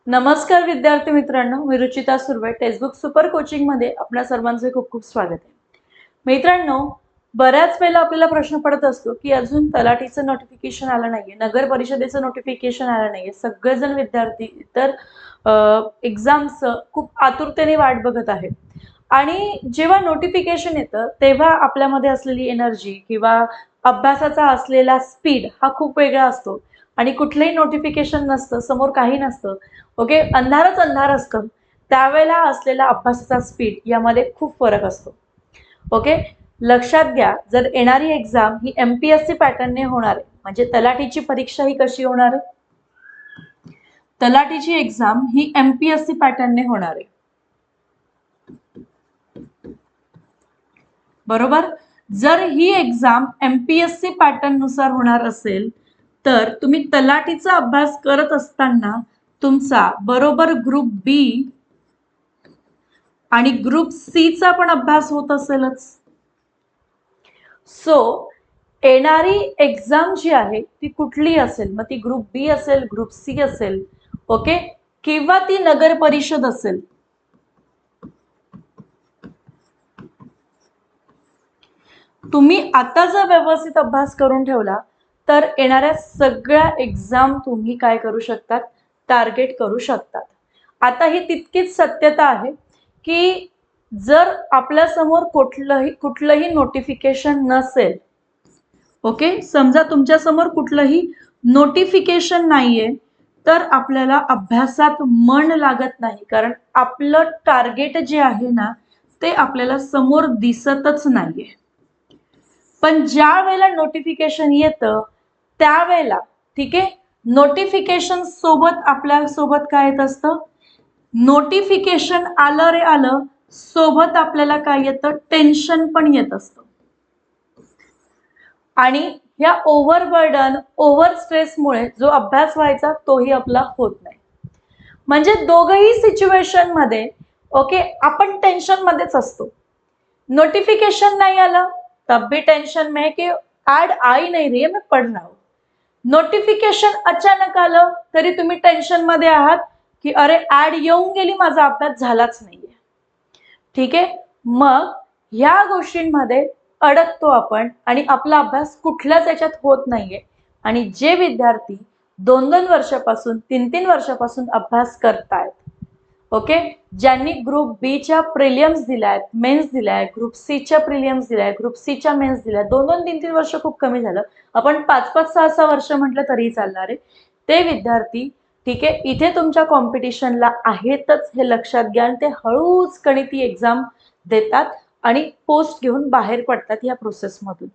नमस्कार विद्यार्थी मित्रांनो, मी Ruchita Surve textbook super coaching मध्ये आपल्या सर्वांचे खूप खूप स्वागत आहे. मित्रांनो, बऱ्याच वेळेला आपल्याला प्रश्न पडत असतो की अजून तलाठीचं नोटिफिकेशन आलं नाहीये, नगर परिषदेचं नोटिफिकेशन आलं नाहीये. सगळेजण विद्यार्थी तर एक्झामचं खूप आतुरतेने वाट बघत आहेत. आणि जेव्हा नोटिफिकेशन येतं तेव्हा आपल्यामध्ये असलेली एनर्जी किंवा अभ्यासाचा असलेला स्पीड हा खूप वेगळा असतो. आणि कुठलंही नोटिफिकेशन नसतं, समोर काही नसतं, ओके, अंधारच अंधार असतं, त्यावेळेला असलेला अभ्यासाचा स्पीड यामध्ये खूप फरक असतो. ओके, लक्षात घ्या, जर येणारी एक्झाम ही एमपीएससी पॅटर्नने होणार आहे, म्हणजे तलाठीची परीक्षा ही कशी होणार आहे? तलाठीची एक्झाम ही एमपीएससी पॅटर्नने होणार आहे, बरोबर. जर ही एक्झाम एमपीएससी पॅटर्न नुसार होणार असेल तर तुम्ही तलाठीचा अभ्यास करत असताना तुमचा बरोबर ग्रुप बी आणि ग्रुप सी चा पण अभ्यास होत असेलच. सो येणारी एक्झाम जी आहे ती कुठली असेल, मग ती ग्रुप बी असेल, ग्रुप सी असेल, ओके, किंवा ती नगर परिषद असेल, तुम्ही आता जर व्यवस्थित अभ्यास करून ठेवला तर येणाऱ्या सगळ्या एक्झाम तुम्ही काय करू शकतात, टार्गेट करू शकतात. आता ही तितकीच सत्यता आहे की जर आपल्या समोर कुठलंही नोटिफिकेशन नसेल, ओके, समजा तुमच्या समोर कुठलंही नोटिफिकेशन नाहीये, तर आपल्याला अभ्यासात मन लागत नाही, कारण आपलं टार्गेट जे आहे ना ते आपल्याला समोर दिसतच नाहीये. पण ज्या वेळेला नोटिफिकेशन येतं त्यावेळेला, ठीक आहे, नोटिफिकेशन सोबत आपल्या सोबत काय येत असतं, नोटिफिकेशन आलं रे आलं, सोबत आपल्याला काय येतं, टेन्शन पण येत असतं. आणि या ओव्हरबर्डन, ओव्हर स्ट्रेसमुळे जो अभ्यास व्हायचा तोही आपला होत नाही. म्हणजे दोघही सिच्युएशन मध्ये, ओके, आपण टेन्शन मध्येच असतो. नोटिफिकेशन नहीं आला तब भी टेंशन में कि ऍड आई नहीं रही है, मैं पढ़ रहा हूँ. नोटिफिकेशन अचानक आलं तरी तुम्ही टेन्शन मध्ये आहात की अरे ऍड येऊन गेली, माझा अभ्यास झालाच नाहीये. ठीक आहे, मग ह्या गोष्टींमध्ये अडकतो आपण आणि आपला अभ्यास कुठल्याच याच्यात होत नाहीये. आणि जे विद्यार्थी 2-2 वर्षापासून, 3-3 वर्षापासून अभ्यास करतायत, ओके, ज्यांनी ग्रुप बी च्या प्रिलियम्स दिल्यात, मेन्स दिलाय, ग्रुप सी च्या प्रिलियम्स दिलाय, ग्रुप सी च्या मेन्स दिलाय, 2-2, 3-3 वर्ष खूप कमी झालं, आपण 5-5, 6-6 वर्ष म्हटलं तरीही चालणार आहे, ते विद्यार्थी, ठीक आहे, इथे तुमच्या कॉम्पिटिशनला आहेतच हे लक्षात घ्या. आणि ते हळूच कणी ती एक्झाम देतात आणि पोस्ट घेऊन बाहेर पडतात या प्रोसेसमधून.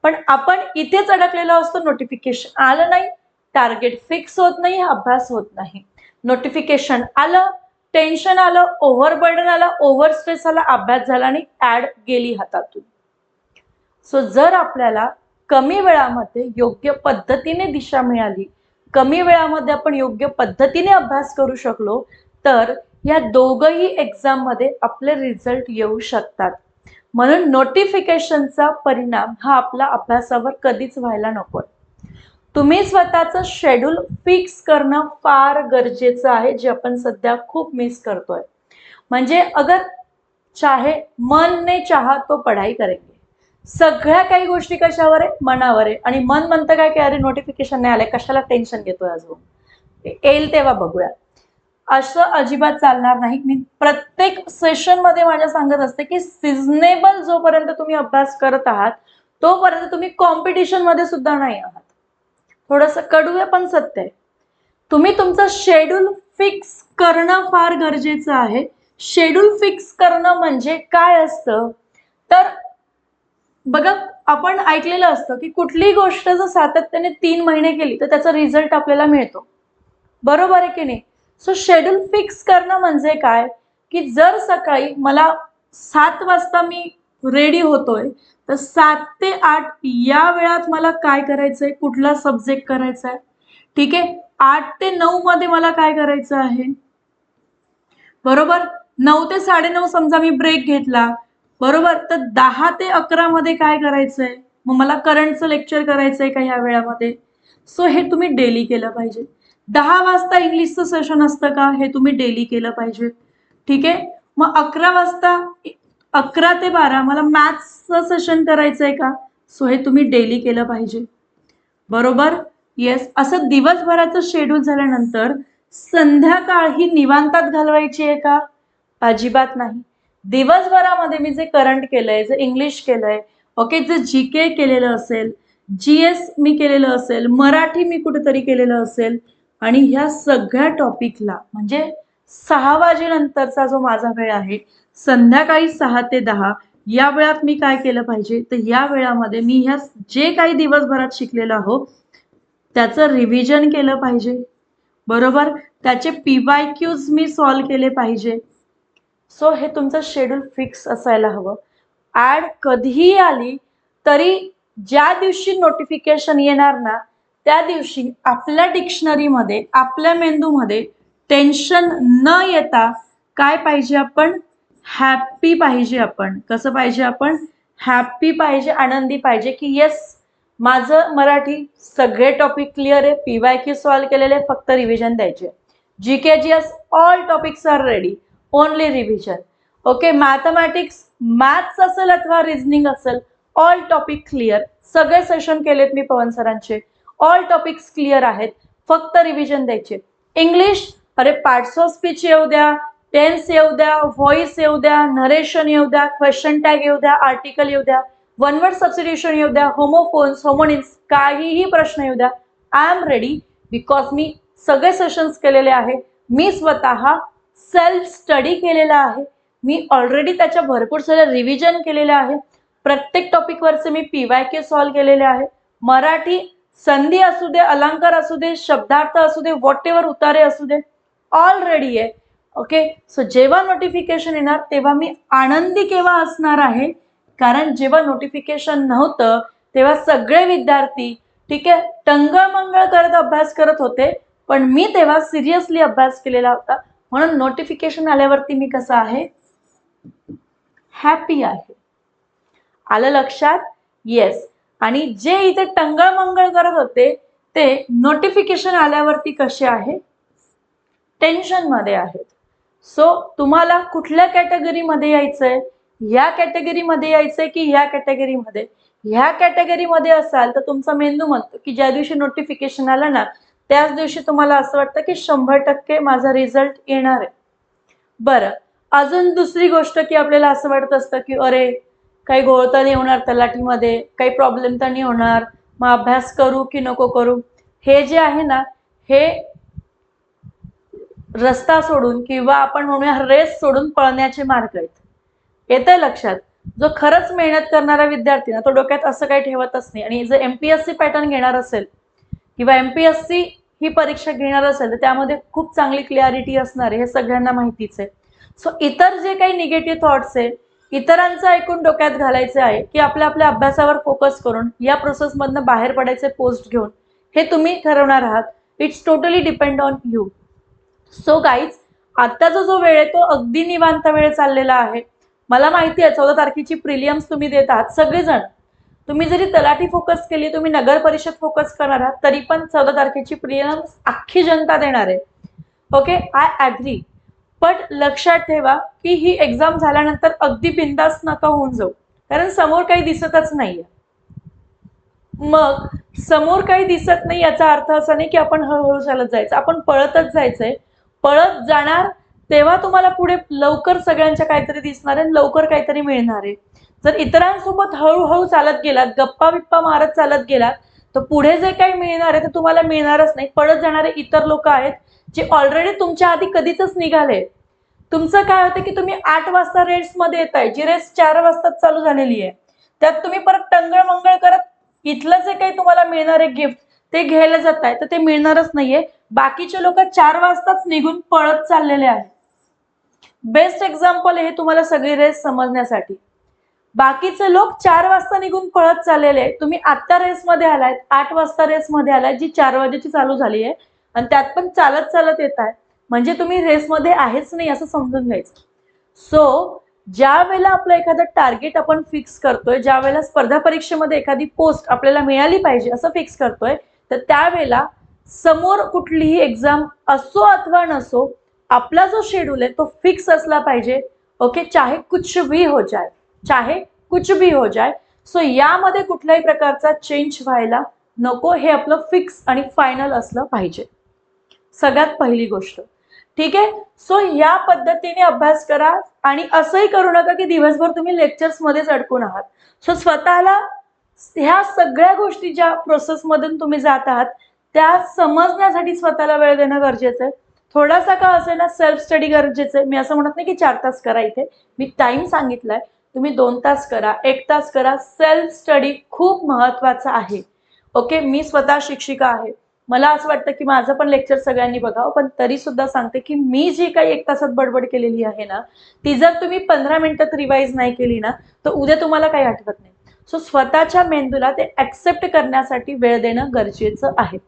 पण आपण इथेच अडकलेलो असतो, नोटिफिकेशन आलं नाही, टार्गेट फिक्स होत नाही, अभ्यास होत नाही. नोटिफिकेशन आलं, टेन्शन आलं, ओव्हरबर्डन आलं, ओव्हर स्ट्रेस आला, अभ्यास झाला आणि ऍड गेली हातातून. सो जर आपल्याला कमी वेळामध्ये योग्य पद्धतीने दिशा मिळाली, कमी वेळामध्ये आपण योग्य पद्धतीने अभ्यास करू शकलो, तर या दोघही एक्झाम मध्ये आपले रिझल्ट येऊ शकतात. म्हणून नोटिफिकेशनचा परिणाम हा आपला अभ्यासावर कधीच व्हायला नकोय. तुम्ही स्वतःचं शेड्यूल फिक्स करणं फार गरजेचं आहे, जे आपण सध्या खूप मिस करतोय. म्हणजे अगर चाहे मन ने चाहा तो पढ़ाई करेंगे, सगळ्या काही गोष्टी कशावर आहे, मनावर आहे. आणि मन म्हणतं काय की अरे नोटिफिकेशन नाही आलंय, कशाला टेन्शन घेतोय, अजून येईल तेव्हा बघूया. असं अजिबात चालणार नाही. मी प्रत्येक सेशन मध्ये माझ्या सांगत असते की सिझनेबल जोपर्यंत तुम्ही अभ्यास करत आहात तोपर्यंत तुम्ही कॉम्पिटिशन मध्ये सुद्धा नाही आहात. थोडंसं कडू आहे पण सत्य आहे. तुम्ही तुमचं शेड्यूल फिक्स करणं फार गरजेचं आहे. शेड्यूल फिक्स करणं म्हणजे काय असतं, तर बघा, आपण ऐकलेलं असतं की कुठलीही गोष्ट जर सातत्याने 3 महिने केली तर त्याचा रिझल्ट आपल्याला मिळतो, बरोबर आहे की नाही. सो शेड्यूल फिक्स करणं म्हणजे काय, की जर सकाळी मला 7 वाजता मी रेडी होतोय, तर 7 ते 8 या वेळात मला काय करायचंय, कुठला सब्जेक्ट करायचा आहे, ठीक आहे. 8 ते 9 मध्ये मला काय करायचं आहे, बरोबर. 9 ते 9:30 समजा मी ब्रेक घेतला, बरोबर, तर 10 ते 11 मध्ये काय करायचंय, मग मला करंटचं लेक्चर करायचंय का ह्या वेळामध्ये. सो हे तुम्ही डेली केलं पाहिजे. 10 वाजता इंग्लिशचं सेशन असतं का, हे तुम्ही डेली केलं पाहिजे. ठीक आहे. मग 11 वाजता 11 ते 12 मला मॅथ्सचं सेशन करायचंय का, सो हे तुम्ही डेली केलं पाहिजे. बरोबर. येस. असं दिवसभराचं शेड्यूल झाल्यानंतर संध्याकाळ ही निवांतात घालवायची आहे का, अजिबात नाही. दिवसभरामध्ये मी जे करंट केलंय, जे इंग्लिश केलंय, ओके, जे जीके केलेलं असेल, जीएस मी केलेलं असेल, मराठी मी कुठेतरी केलेलं असेल, आणि ह्या सगळ्या टॉपिकला म्हणजे 6 वाजेनंतरचा जो माझा वेळ आहे, संध्याकाळी 6 ते 10 या वेळात मी काय केलं पाहिजे, तर या वेळामध्ये मी ह्या जे काही दिवसभरात शिकलेलं आहो त्याचं रिव्हिजन केलं पाहिजे. बरोबर. त्याचे PYQs मी सॉल्व्ह केले पाहिजे. सो हे तुमचं शेड्यूल फिक्स असायला हवं. ऍड कधीही आली तरी ज्या दिवशी नोटिफिकेशन येणार ना, त्या दिवशी आपल्या डिक्शनरीमध्ये, आपल्या मेंदूमध्ये टेन्शन न येता काय पाहिजे, आपण हॅप्पी पाहिजे. आपण कसं पाहिजे, आपण हॅप्पी पाहिजे, आनंदी पाहिजे, की येस माझं मराठी सगळे टॉपिक क्लिअर आहे, PYQ सॉल्व्ह केलेले, फक्त रिव्हिजन द्यायचे. GK GS all topics are ready, only revision. Okay. Mathematics, maths असेल अथवा रिझनिंग असेल, ऑल टॉपिक क्लिअर. सगळे सेशन केलेत मी पवन सरांचे, ऑल टॉपिक्स क्लिअर आहेत, फक्त रिव्हिजन द्यायचे. इंग्लिश, अरे पार्ट्स ऑफ स्पीच येऊ द्या, टेन्स येऊ द्या, व्हॉइस येऊ द्या, नरेशन येऊ द्या, क्वेश्चन टॅग येऊ द्या, आर्टिकल येऊ द्या, वन वर्ड सबस्टिट्यूशन येऊ द्या, होमोफोन्स, होमोनिम्स, काहीही प्रश्न येऊ द्या, आय एम रेडी. बिकॉज मी सगळे सेशन्स केलेले आहे, मी स्वतः सेल्फ स्टडी केलेला आहे, मी ऑलरेडी त्याच्या भरपूर साऱ्या रिव्हिजन केलेल्या आहे, प्रत्येक टॉपिकवरचे मी PYQ सॉल्व्ह केलेले आहे. मराठी संधी असू दे, अलंकार असू दे, शब्दार्थ असू दे, व्हॉट एव्हर उतारे असू दे, ऑल रेडी आहे. ओके. सो जेव्हा नोटिफिकेशन येणार तेव्हा मी आनंदी केव्हा असणार आहे, कारण जेव्हा नोटिफिकेशन नव्हतं तेव्हा सगळे विद्यार्थी, ठीक आहे, टंगळमंगळ करत अभ्यास करत होते, पण मी तेव्हा सिरियसली अभ्यास केलेला होता. म्हणून नोटिफिकेशन आल्यावरती मी कसं आहे, हॅपी आहे. आलं लक्षात. येस. आणि जे इथे टंगळमंगळ करत होते ते नोटिफिकेशन आल्यावरती कसे आहे, टेन्शन मध्ये आहेत. सो तुम्हाला कुठल्या कॅटेगरीमध्ये यायचंय, ह्या कॅटेगरीमध्ये यायचंय की ह्या कॅटेगरीमध्ये. ह्या कॅटेगरीमध्ये असाल तर तुमचा मेंदू म्हणतो की ज्या दिवशी नोटिफिकेशन आलं ना त्याच दिवशी तुम्हाला असं वाटतं की 100% माझा रिझल्ट येणार आहे. बरं. अजून दुसरी गोष्ट की आपल्याला असं वाटत असतं की अरे काही घोळ तर नाही होणार तलाठीमध्ये, काही प्रॉब्लेम तर नाही होणार, मग अभ्यास करू की नको करू. हे जे आहे ना, हे रस्ता सोडून किंवा आपण म्हणूया रेस सोडून पळण्याचे मार्ग आहेत. येतंय लक्षात. जो खरंच मेहनत करणारा विद्यार्थी ना तो डोक्यात असं काही ठेवतच नाही. आणि जर MPSC पॅटर्न घेणार असेल किंवा MPSC ही परीक्षा घेणार असेल तर त्यामध्ये खूप चांगली क्लॅरिटी असणार आहे, हे सगळ्यांना माहितीच आहे. सो इतर जे काही निगेटिव्ह थॉट्स आहे, इतरांचं ऐकून डोक्यात घालायचे आहे की आपल्या आपल्या अभ्यासावर फोकस करून या प्रोसेसमधनं बाहेर पडायचे पोस्ट घेऊन, हे तुम्ही ठरवणार आहात. It's totally depend on you. So guys, आत्ताचा जो वेळ आहे तो अगदी निवांत वेळ चाललेला आहे. मला माहिती आहे 14 तारखेची प्रिलियम्स तुम्ही देत आहात सगळेजण. तुम्ही जरी तलाठी फोकस केली, तुम्ही नगर परिषद फोकस करणार आहात, तरी पण 14 तारखेची प्रिलियम्स अख्खी जनता देणार आहे. Okay, I agree. पण लक्षात ठेवा की ही एक्झाम झाल्यानंतर अगदी बिंदास नका होऊन जाऊ, कारण समोर काही दिसतच नाहीये. मग समोर काही दिसत नाही याचा अर्थ असा नाही की आपण हळूहळू चालत जायचं, आपण पळतच जायचंय. पळत जाणार तेव्हा तुम्हाला पुढे लवकर सगळ्यांच्या काहीतरी दिसणार आहे, लवकर काहीतरी मिळणार आहे. जर इतरांसोबत हळूहळू चालत गेलात, गप्पा बिप्पा मारत चालत गेलात, तर पुढे जे काही मिळणार आहे ते तुम्हाला मिळणारच नाही. पळत जाणारे इतर लोक आहेत जे ऑलरेडी तुमच्या आधी कधीच निघाले. तुमचं काय होतं की तुम्ही 8 वाजता रेस मध्ये येताय, जी रेस 4 वाजता चालू झालेली आहे, त्यात तुम्ही परत टंगळ मंगळ करत इथलं जे काही तुम्हाला मिळणार आहे गिफ्ट ते घ्यायला जाताय, तर ते मिळणारच नाहीये. बाकीचे लोक 4 वाजताच निघून पळत चाललेले आहेत. बेस्ट एक्झाम्पल हे तुम्हाला सगळी रेस समजण्यासाठी. बाकीचे लोक 4 वाजता निघून पळत चाललेले आहे, तुम्ही आत्ता रेस मध्ये आलायत, 8 वाजता रेस मध्ये आलाय जी 4 वाजेची चालू झाली आहे, आणि त्यात पण चालत चालत येत आहे, म्हणजे तुम्ही रेसमध्ये आहेच नाही असं समजून घ्यायचं. सो ज्या वेळेला आपलं एखादं टार्गेट आपण फिक्स करतोय, ज्या वेळेला स्पर्धा परीक्षेमध्ये एखादी पोस्ट आपल्याला मिळाली पाहिजे असं फिक्स करतोय, तर त्यावेळेला समोर कुठलीही एक्झाम असो अथवा नसो, आपला जो शेड्यूल आहे तो फिक्स असला पाहिजे. ओके, चाहे कुछ भी हो जाए, चाहे कुछ भी हो जाए. सो यामध्ये कुठल्याही प्रकारचा चेंज व्हायला नको, हे आपलं फिक्स आणि फायनल असलं पाहिजे, सगळ्यात पहिली गोष्ट. ठीक आहे. सो या पद्धतीने अभ्यास करा आणि असंही करू नका की दिवसभर तुम्ही लेक्चर्स मध्येच अडकून आहात. सो स्वतःला ह्या सगळ्या गोष्टी ज्या प्रोसेसमधून तुम्ही जात आहात त्या समजण्यासाठी स्वतःला वेळ देणं गरजेचं आहे. थोडासा का असेल ना सेल्फ स्टडी गरजेचं आहे. मी असं म्हणत नाही की 4 तास करा, इथे मी टाइम सांगितलाय, तुम्ही 2 तास करा, 1 तास करा. सेल्फ स्टडी खूप महत्वाचा आहे. ओके, मी स्वतः शिक्षिका आहे, मला असं वाटतं की माझं पण लेक्चर सगळ्यांनी बघावं, पण तरी सुद्धा सांगते की मी जी काही 1 तासात बडबड केलेली आहे ना, ती जर तुम्ही 15 मिनिटात रिवाइज नाही केली ना तर उद्या तुम्हाला काही आठवत नाही. सो स्वतःच्या मेंदूला ते ऍक्सेप्ट करण्यासाठी वेळ देणं गरजेचं आहे.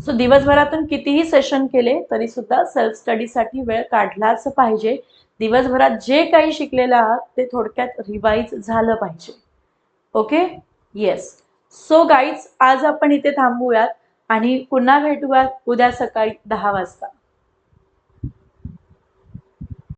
सो दिवसभरातून कितीही सेशन केले तरी सुद्धा सेल्फ स्टडीसाठी वेळ काढलाच पाहिजे. दिवसभरात जे काही शिकलेलं आहात ते थोडक्यात रिवाइज झालं पाहिजे. Okay, yes. सो गाईज, आज आपण इथे थांबूयात आणि पुन्हा भेटूयात उद्या सकाळी 10 वाजता.